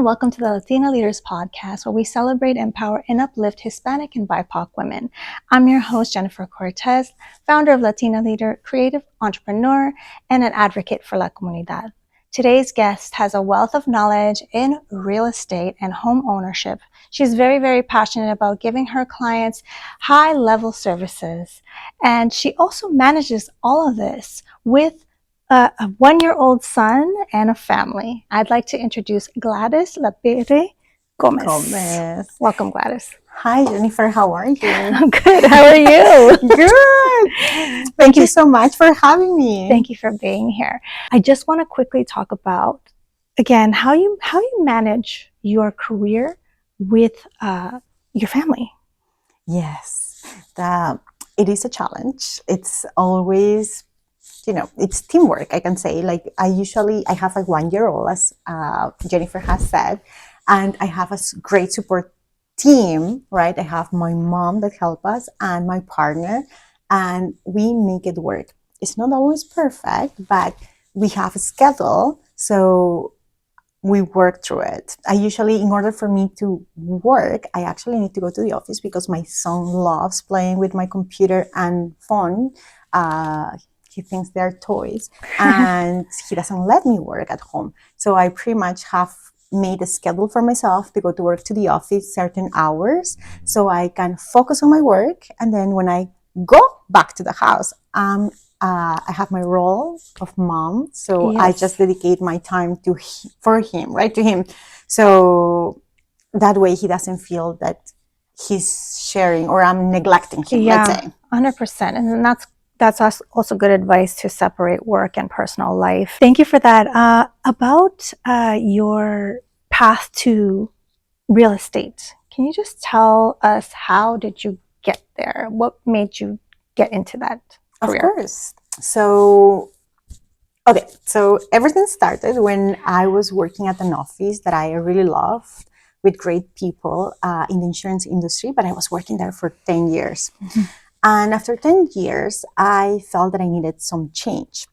welcome to the Latina Leaders Podcast, where we celebrate, empower, and uplift Hispanic and BIPOC women. I'm your host, Jennifer Cortez, founder of Latina Leader, creative entrepreneur, and an advocate for La Comunidad. Today's guest has a wealth of knowledge in real estate and home ownership. She's very, very passionate about giving her clients high-level services, and she also manages all of this with a one-year-old son and a family. I'd like to introduce Gladys Lapeyre Gomez. Welcome, Gladys. Hi, Jennifer. How are you? I'm good. How are you? Good. Thank you so much for having me. Thank you for being here. I just want to quickly talk about, again, how you manage your career with your family. Yes, it is a challenge. It's always, it's teamwork, I can say. Like I have a 1-year-old, as Jennifer has said, and I have a great support team, right? I have my mom that helps us and my partner, and we make it work. It's not always perfect, but we have a schedule, so we work through it. In order for me to work, I actually need to go to the office because my son loves playing with my computer and phone. He thinks they're toys, and he doesn't let me work at home. So I pretty much have made a schedule for myself to go to work to the office certain hours so I can focus on my work. And then when I go back to the house, I have my role of mom. So yes. I just dedicate my time to him. So that way he doesn't feel that he's sharing or I'm neglecting him, let's say. 100%. And that's also good advice to separate work and personal life. Thank you for that. About your path to real estate, can you just tell us, how did you get there? What made you get into that career? Of course. So everything started when I was working at an office that I really loved with great people in the insurance industry, but I was working there for 10 years. Mm-hmm. And after 10 years, I felt that I needed some change.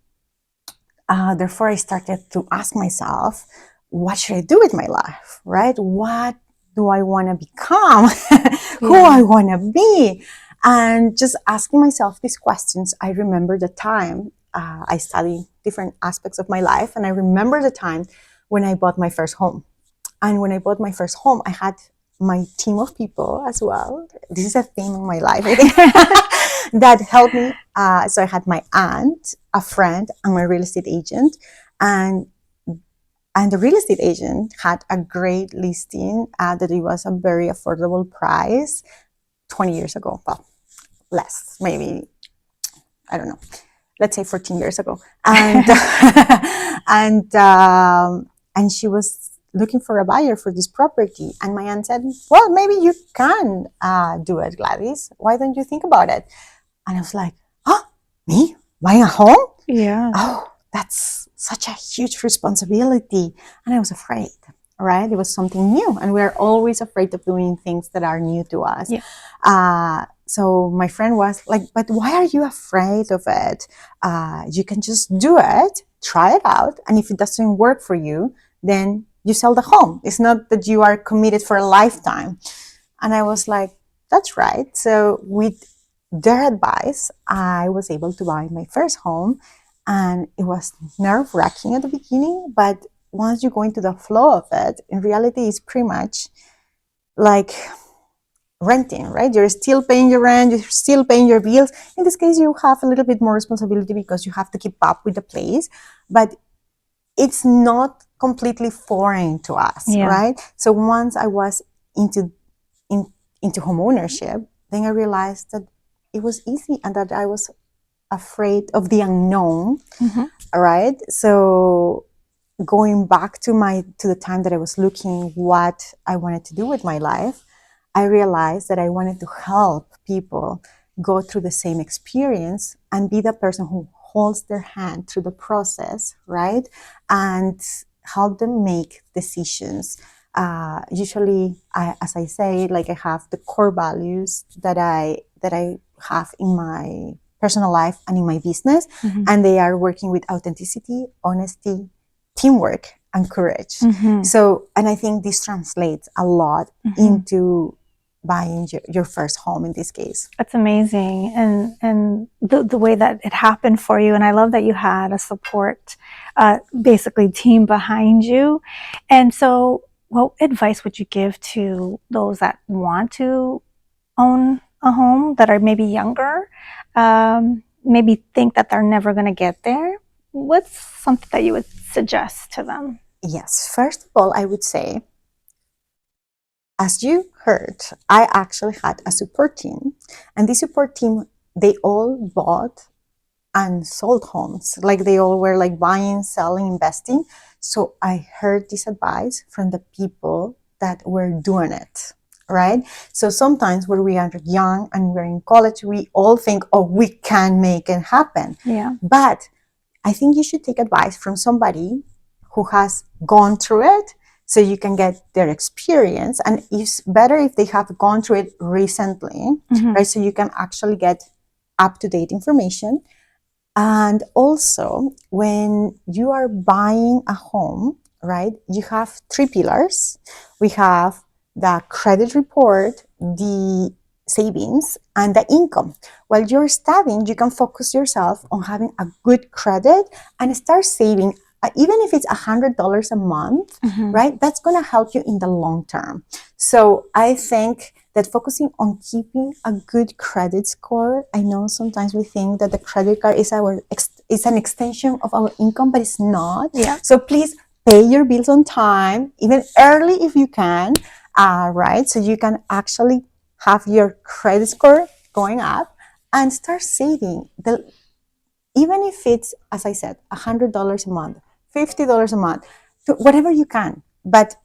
Therefore, I started to ask myself, what should I do with my life, right? What do I want to become? Who I want to be? And just asking myself these questions, I remember the time I studied different aspects of my life. And I remember the time when I bought my first home. And when I bought my first home, I had my team of people as well. This is a theme in my life, I think, that helped me. So I had my aunt, a friend, and my real estate agent. And the real estate agent had a great listing that it was a very affordable price 20 years ago. Well, less, maybe, I don't know. Let's say 14 years ago. And and she was looking for a buyer for this property. And my aunt said, well, maybe you can do it, Gladys. Why don't you think about it? And I was like, me? Buying a home? Yeah. Oh, that's such a huge responsibility. And I was afraid, right? It was something new. And we're always afraid of doing things that are new to us. Yeah. So my friend was like, but why are you afraid of it? You can just do it, try it out. And if it doesn't work for you, then you sell the home. It's not that you are committed for a lifetime. And I was like, that's right. So with their advice, I was able to buy my first home. And it was nerve-wracking at the beginning, but once you go into the flow of it, in reality, it's pretty much like renting, right? You're still paying your rent, you're still paying your bills. In this case, you have a little bit more responsibility because you have to keep up with the place, but it's not completely foreign to us, right? So once I was into homeownership, then I realized that it was easy and that I was afraid of the unknown, right? So going back to the time that I was looking what I wanted to do with my life, I realized that I wanted to help people go through the same experience and be the person who holds their hand through the process, right? And help them make decisions. Usually, as I say, like I have the core values that I have in my personal life and in my business, and they are working with authenticity, honesty, teamwork, and courage. Mm-hmm. So, and I think this translates a lot into buying your first home in this case. That's amazing. And the way that it happened for you. And I love that you had a support, basically team behind you. And so what advice would you give to those that want to own a home, that are maybe younger, maybe think that they're never going to get there? What's something that you would suggest to them? Yes. First of all, I would say, as you heard, I actually had a support team. And this support team, they all bought and sold homes. Like they all were like buying, selling, investing. So I heard this advice from the people that were doing it, right? So sometimes when we are young and we're in college, we all think, oh, we can make it happen. Yeah. But I think you should take advice from somebody who has gone through it, so you can get their experience. And it's better if they have gone through it recently, right? So you can actually get up-to-date information. And also, when you are buying a home, right, you have 3 pillars. We have the credit report, the savings, and the income. While you're studying, you can focus yourself on having a good credit and start saving. Even if it's $100 a month, right, that's going to help you in the long term. So I think that focusing on keeping a good credit score, I know sometimes we think that the credit card is an extension of our income, but it's not. Yeah. So please pay your bills on time, even early if you can, right? So you can actually have your credit score going up and start saving. Even if it's, as I said, $100 a month, $50 a month, whatever you can. But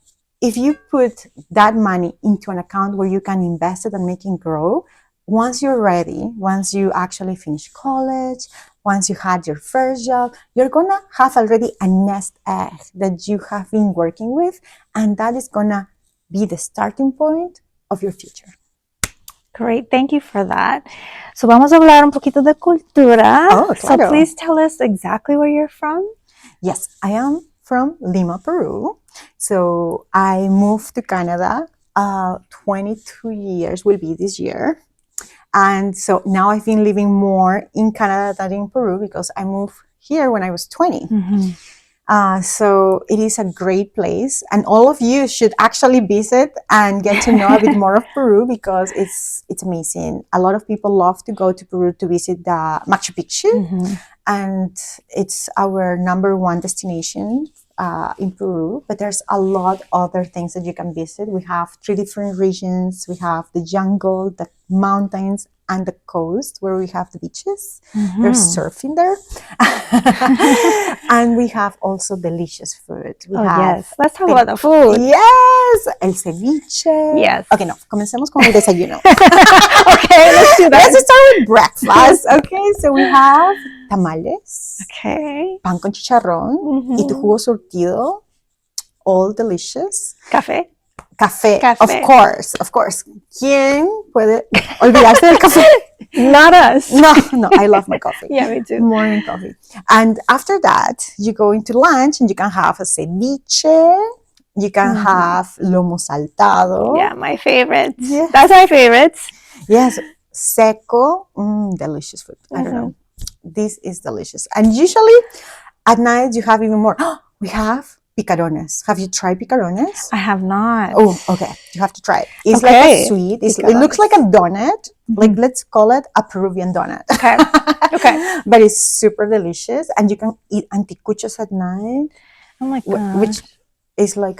if you put that money into an account where you can invest it and make it grow, once you're ready, once you actually finish college, once you had your first job, you're going to have already a nest egg that you have been working with, and that is going to be the starting point of your future. Great, thank you for that. So vamos a hablar un poquito de cultura. Oh, claro. So please tell us exactly where you're from. Yes, I am from Lima, Peru. So I moved to Canada. 22 years will be this year. And so now I've been living more in Canada than in Peru because I moved here when I was 20. So it is a great place, and all of you should actually visit and get to know a bit more of Peru because it's amazing. A lot of people love to go to Peru to visit the Machu Picchu, and it's our number 1 destination in Peru. But there's a lot other things that you can visit. We have 3 different regions. We have the jungle, the mountains, and the coast where we have the beaches. There's surfing there. And we have also delicious food. Yes. Let's talk about the food. Yes. El ceviche. Yes. Okay, no. Comencemos con el desayuno. Okay, let's do that. Let's start with breakfast. Okay, so we have tamales. Okay. Pan con chicharrón. Y tu jugo surtido. All delicious. Café. Café, of course. ¿Quién puede olvidarse del café? Not us. No, I love my coffee. Yeah, me too. Morning coffee. And after that, you go into lunch and you can have a ceviche. You can have lomo saltado. Yeah, my favorites. Yes. That's my favorites. Yes, seco. Delicious food. I don't know. This is delicious. And usually at night you have even more. We have picarones. Have you tried picarones? I have not. Oh, okay. You have to try it. It's like a sweet. It looks like a donut. Like, let's call it a Peruvian donut. Okay. But it's super delicious. And you can eat anticuchos at night. Oh my God. Which is like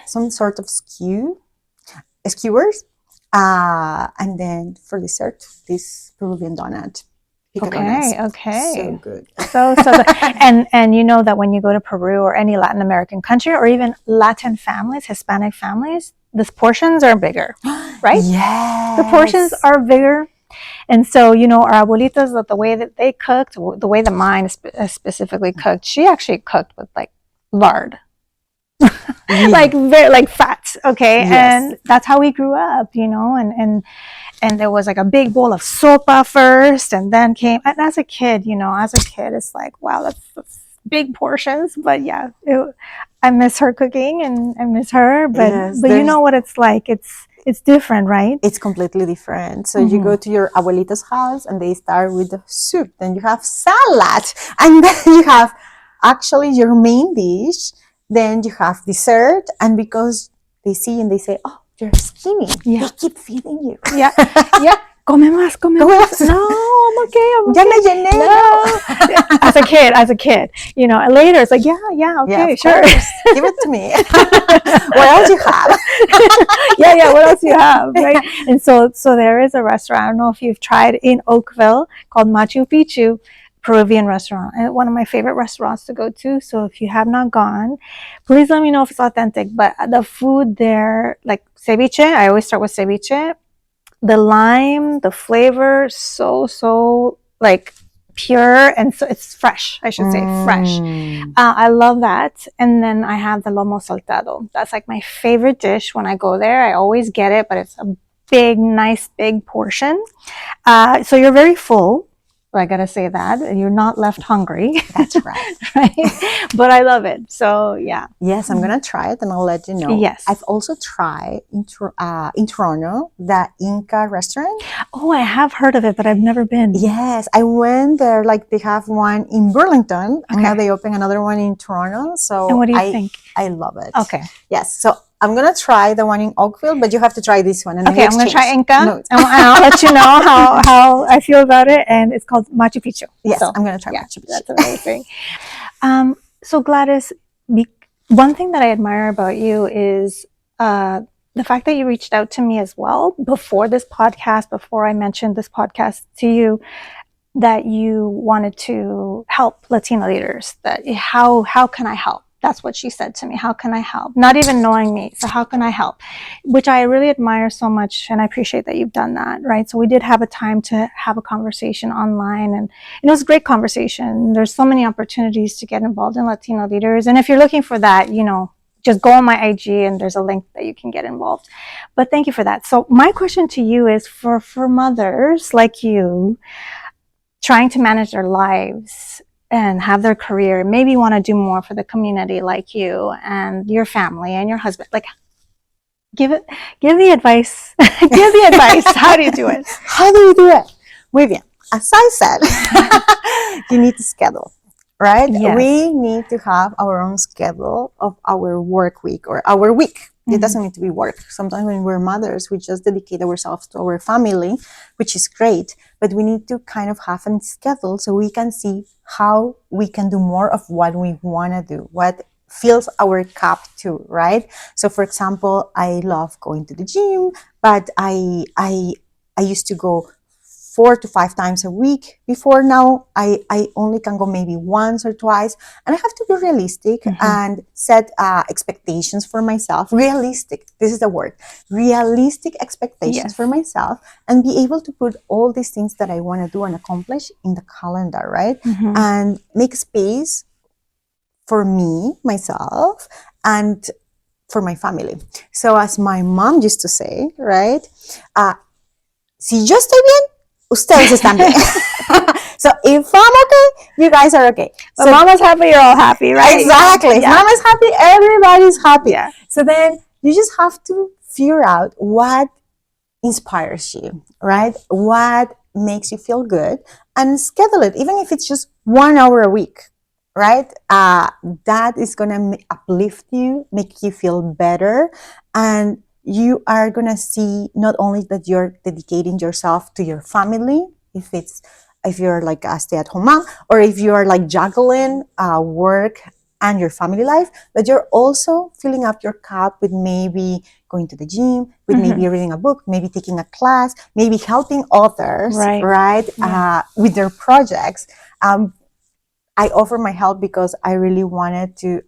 some sort of skewers. And then for dessert, this Peruvian donut. Okay. So good. So good. And you know that when you go to Peru or any Latin American country or even Latin families, Hispanic families, the portions are bigger, right? Yes. The portions are bigger. And so, you know, our abuelitas, the way that they cooked, the way that mine specifically cooked, she actually cooked with like lard. like fats, okay? Yes. And that's how we grew up, you know, and there was like a big bowl of sopa first, and then came, and as a kid, it's like, wow, that's big portions, but yeah, I miss her cooking and I miss her, but Yes, you know what it's like. It's different, right? It's completely different. So you go to your abuelita's house and they start with the soup, then you have salad, and then you have actually your main dish, then you have dessert, and because they see and they say, oh, you're skinny, they keep feeding you. Yeah. Come más, come más. No, I'm okay. Ya me llené. No. As a kid, you know, later it's like, yeah, okay, sure. Give it to me. What else you have? yeah, what else you have, right? And so there is a restaurant, I don't know if you've tried, in Oakville called Machu Picchu, Peruvian restaurant, and one of my favorite restaurants to go to. So if you have not gone, please let me know if it's authentic. But the food there, like ceviche, I always start with ceviche. The lime, the flavor, so like pure, and so it's fresh. I should say fresh. I love that. And then I have the lomo saltado. That's like my favorite dish when I go there. I always get it, but it's a nice big portion. So you're very full. I gotta say that you're not left hungry. That's right. Right? But I love it. So yeah. Yes, I'm gonna try it and I'll let you know. Yes. I've also tried in Toronto, the Inca restaurant. Oh, I have heard of it, but I've never been. Yes, I went there. Like they have one in Burlington, and now they open another one in Toronto. So and what do you think? I love it. Okay. Yes. So I'm gonna try the one in Oakville, but you have to try this one. And okay, I'm gonna try Inca, and I'll let you know how I feel about it. And it's called Machu Picchu. Yes, so, I'm gonna try Machu Picchu. That's amazing. So Gladys, one thing that I admire about you is the fact that you reached out to me as well before this podcast, before I mentioned this podcast to you, that you wanted to help Latina leaders. That how can I help? That's what she said to me. How can I help? Not even knowing me. So how can I help? Which I really admire so much. And I appreciate that you've done that, right? So we did have a time to have a conversation online, and it was a great conversation. There's so many opportunities to get involved in Latino leaders. And if you're looking for that, you know, just go on my IG and there's a link that you can get involved. But thank you for that. So my question to you is for mothers like you trying to manage their lives and have their career, maybe want to do more for the community like you and your family and your husband. Like, give the advice. Give the advice. How do you do it? How do you do it? Muy bien. As I said, you need to schedule, right? Yes. We need to have our own schedule of our work week or our week. It doesn't need to be work. Sometimes when we're mothers, we just dedicate ourselves to our family, which is great. But we need to kind of have a schedule so we can see how we can do more of what we want to do, what fills our cup too, right? So, for example, I love going to the gym, but I used to go 4 to 5 times a week. Before now, I only can go maybe once or twice. And I have to be realistic and set expectations for myself. Realistic, this is the word. Realistic expectations for myself, and be able to put all these things that I want to do and accomplish in the calendar, right? And make space for me, myself, and for my family. So as my mom used to say, right? Si yo estoy bien, ustedes están bien. So if I'm okay, you guys are okay. So so mama's happy, you're all happy, right? Exactly. Yeah. If mama's happy, everybody's happy. Yeah. So then you just have to figure out what inspires you, right? What makes you feel good, and schedule it, even if it's just 1 hour a week, right? That is going to uplift you, make you feel better, and you are going to see not only that you're dedicating yourself to your family, if you're like a stay-at-home mom, or if you're like juggling work and your family life, but you're also filling up your cup with maybe going to the gym, with maybe reading a book, maybe taking a class, maybe helping others, right? With their projects. I offer my help because I really wanted to,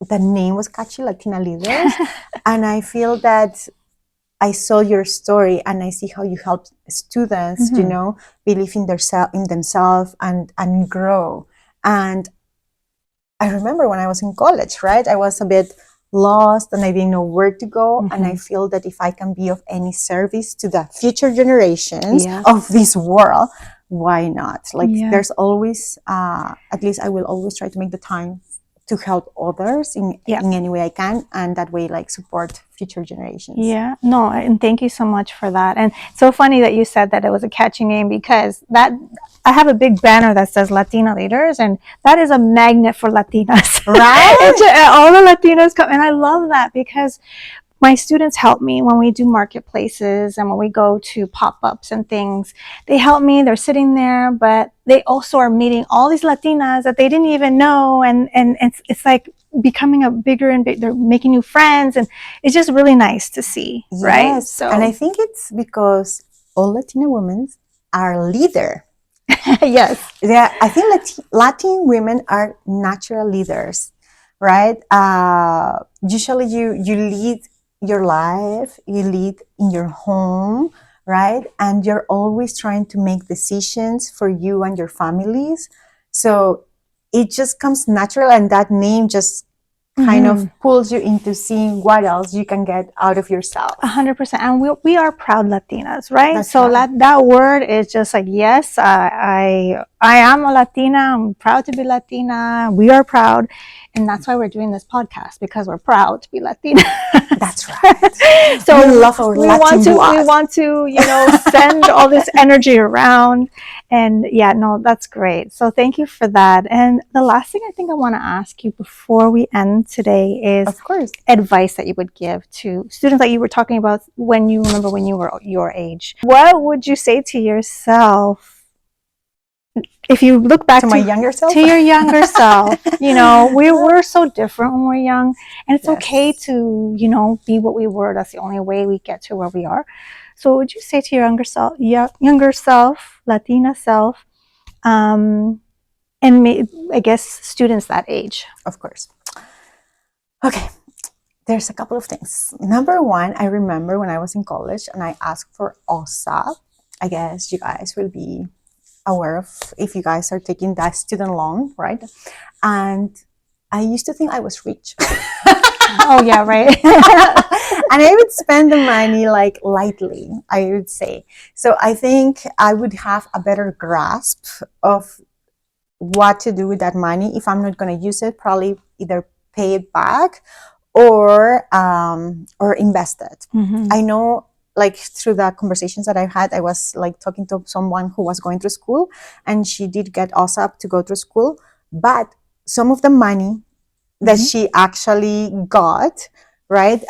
the name was catchy, Latina Leaders. And I feel that I saw your story and I see how you help students, you know, believe in themselves and grow. And I remember when I was in college, right? I was a bit lost and I didn't know where to go. And I feel that if I can be of any service to the future generations of this world, why not? Like Yeah. there's always, at least I will always try to make the time to help others in any way I can, and that way like support future generations. Yeah, no, and thank you so much for that. And so funny that you said that it was a catchy name, because that I have a big banner that says Latina Leaders, and that is a magnet for Latinas. Right? All the Latinas come, and I love that because my students help me when we do marketplaces and when we go to pop-ups and things. They help me, they're sitting there, but they also are meeting all these Latinas that they didn't even know, and it's like becoming a bigger and they're making new friends, and it's just really nice to see. Yes. Right? So, and I think it's because all Latina women are leader. Yes. Yeah, I think Latin women are natural leaders, right? Usually you lead your life, you lead in your home, right? And you're always trying to make decisions for you and your families. So it just comes natural, and that name just kind of pulls you into seeing what else you can get out of yourself. 100%. And we are proud Latinas, right? That's so right. that word is just like, yes, I am a Latina. I'm proud to be Latina. We are proud. And that's why we're doing this podcast, because we're proud to be Latina. That's right. So we love our Latin blood. We want to, send all this energy around. And yeah, no, that's great. So thank you for that. And the last thing I think I want to ask you before we end today is, of course, advice that you would give to students that you were talking about when you were your age. What would you say to yourself if you look back to my younger self? To your younger self. We're so different when we're young, and it's okay to, be what we were. That's the only way we get to where we are. So what would you say to your younger self, Latina self, and I guess students that age? Of course. Okay. There's a couple of things. Number one, I remember when I was in college and I asked for OSA. I guess you guys will be aware of if you guys are taking that student loan, right? And I used to think I was rich. Oh yeah, right. And I would spend the money like lightly, I would say. So I think I would have a better grasp of what to do with that money. If I'm not going to use it, probably either pay it back or invest it. I know, like through the conversations that I've had, I was like talking to someone who was going through school, and she did get OSAP to go through school, but some of the money that she actually got, right,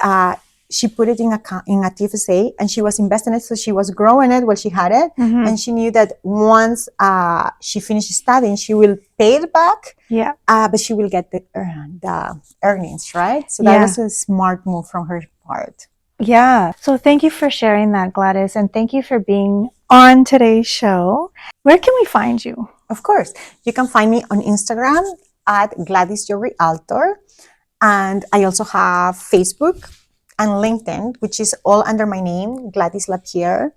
she put it in a TFSA, and she was investing it, so she was growing it while she had it, and she knew that once she finished studying, she will pay it back, but she will get the earnings, right? So that was a smart move from her part. Yeah. So thank you for sharing that, Gladys, and thank you for being on today's show. Where can we find you? Of course. You can find me on Instagram at Gladys Realtor, and I also have Facebook and LinkedIn, which is all under my name, Gladys Lapeyre.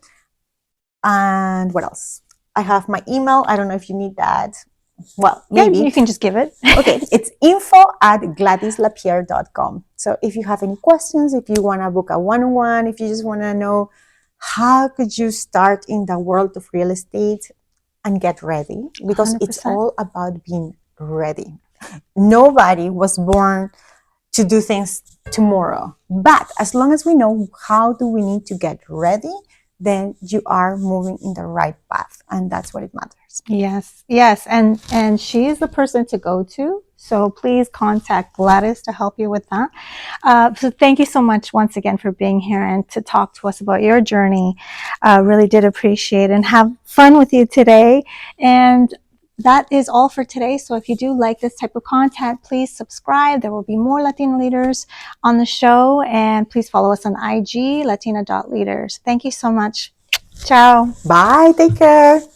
And what else? I have my email. I don't know if you need that. Well, maybe. You can just give it. Okay, it's info@gladyslapeyre.com. So if you have any questions, if you want to book a one-on-one, if you just want to know how could you start in the world of real estate and get ready, because 100%. It's all about being ready. Nobody was born to do things tomorrow, but as long as we know how do we need to get ready, then you are moving in the right path, and that's what it matters. Yes, and she is the person to go to. So please contact Gladys to help you with that. So thank you so much once again for being here and to talk to us about your journey. Really did appreciate it and have fun with you today. And that is all for today. So if you do like this type of content, please subscribe. There will be more Latina leaders on the show. And please follow us on IG, latina.leaders. Thank you so much. Ciao. Bye. Take care.